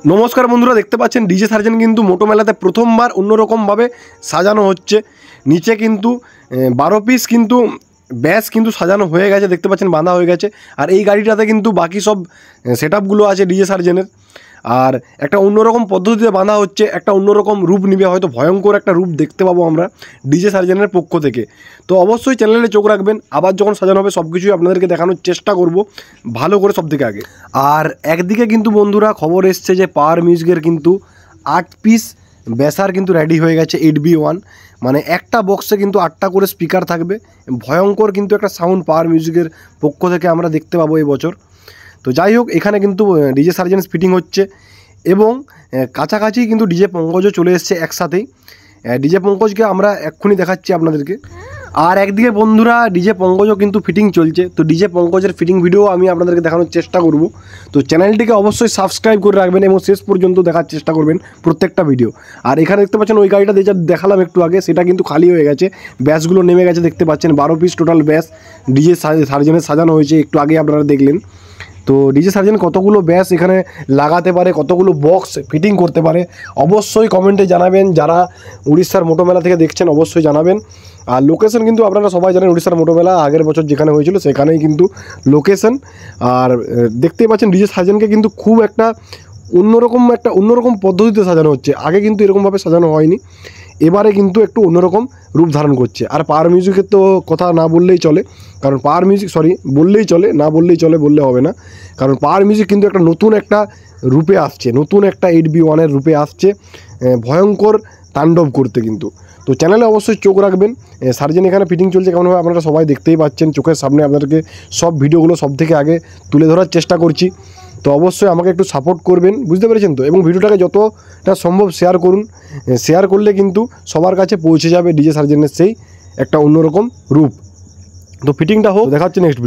নমস্কার বন্ধুরা, দেখতে পাচ্ছেন ডিজে সার্জেন কিন্তু মোটো মেলাতে প্রথমবার অন্যরকমভাবে সাজানো হচ্ছে। নিচে কিন্তু 12 পিস কিন্তু ব্যাস কিন্তু সাজানো হয়ে গেছে, দেখতে পাচ্ছেন বাঁধা হয়ে গেছে। আর এই গাড়িটাতে কিন্তু বাকি সব সেটআপগুলো আছে ডিজে সার্জেনের। আর একটা অন্যরকম পদ্ধতিতে বাঁধা হচ্ছে, একটা অন্যরকম রূপ নিবে, হয়তো ভয়ঙ্কর একটা রূপ দেখতে পাবো আমরা ডিজে সার্জেনের পক্ষ থেকে। তো অবশ্যই চ্যানেলে চোখ রাখবেন, আবার যখন সাজানো হবে সব কিছুই আপনাদেরকে দেখানোর চেষ্টা করব ভালো করে সব থেকে আগে। আর একদিকে কিন্তু বন্ধুরা খবর এসছে যে পাওয়ার মিউজিকের কিন্তু 8 পিস ব্যাসার কিন্তু রেডি হয়ে গেছে 8B1, মানে একটা বক্সে কিন্তু 8টা করে স্পিকার থাকবে। ভয়ঙ্কর কিন্তু একটা সাউন্ড পাওয়ার মিউজিকের পক্ষ থেকে আমরা দেখতে পাবো এই বছর। তো যাই হোক, এখানে কিন্তু ডিজে সার্জেন্স ফিটিং হচ্ছে এবং কাছাকাছি কিন্তু ডিজে পঙ্কজও চলে এসছে একসাথেই। ডিজে পঙ্কজকে আমরা এক্ষুনি দেখাচ্ছি আপনাদেরকে। আর একদিকে বন্ধুরা ডিজে পঙ্কজও কিন্তু ফিটিং চলছে, তো ডিজে পঙ্কজের ফিটিং ভিডিও আমি আপনাদেরকে দেখানোর চেষ্টা করব। তো চ্যানেলটিকে অবশ্যই সাবস্ক্রাইব করে রাখবেন এবং শেষ পর্যন্ত দেখার চেষ্টা করবেন প্রত্যেকটা ভিডিও। আর এখানে দেখতে পাচ্ছেন ওই গাড়িটা যেটা দেখালাম একটু আগে, সেটা কিন্তু খালি হয়ে গেছে, ব্যাসগুলো নেমে গেছে। দেখতে পাচ্ছেন 12 পিস টোটাল ব্যাস ডিজে সার্জেনের সাজানো হয়েছে, একটু আগে আপনারা দেখলেন। তো ডিজে সার্জেন কতগুলো ব্যাস এখানে লাগাতে পারে, কতগুলো বক্স ফিটিং করতে পারে, অবশ্যই কমেন্টে জানাবেন। যারা উড়িষ্যার মোটো মেলা থেকে দেখছেন অবশ্যই জানাবেন। আর লোকেশন কিন্তু আপনারা সবাই জানেন, উড়িষ্যার মোটো মেলা আগের বছর যেখানে হয়েছিল সেখানেই কিন্তু লোকেশন। আর দেখতেই পাচ্ছেন ডিজে সার্জেনকে কিন্তু খুব একটা অন্যরকম পদ্ধতিতে সাজানো হচ্ছে। আগে কিন্তু এরকমভাবে সাজানো হয়নি, এবারে কিন্তু একটু অন্যরকম রূপ ধারণ করছে। আর পাওয়ার মিউজিকের তো কথা না বললেই চলে, কারণ পাওয়ার মিউজিক বললেই চলে, না বললেই চলে, বললে হবে না। কারণ পাওয়ার মিউজিক কিন্তু একটা নতুন একটা রূপে আসছে, নতুন একটা 8B1-এর রূপে আসছে, ভয়ঙ্কর তাণ্ডব করতে কিন্তু। তো চ্যানেলে অবশ্যই চোখ রাখবেন। সার্জেন এখানে ফিটিং চলছে কেমনভাবে আপনারা সবাই দেখতেই পাচ্ছেন, চোখের সামনে আপনাদেরকে সব ভিডিওগুলো সব থেকে আগে তুলে ধরার চেষ্টা করছি। তো অবশ্যই আমাকে একটু সাপোর্ট করবেন, বুঝতে পেরেছেন তো। এবং ভিডিওটাকে যতটা সম্ভব শেয়ার করুন, শেয়ার করলে কিন্তু সবার কাছে পৌঁছে যাবে ডিজে সার্জেনের সেই একটা অন্যরকম রূপ। তো ফিটিংটা হোক, দেখা হচ্ছে নেক্সট ভিডিও।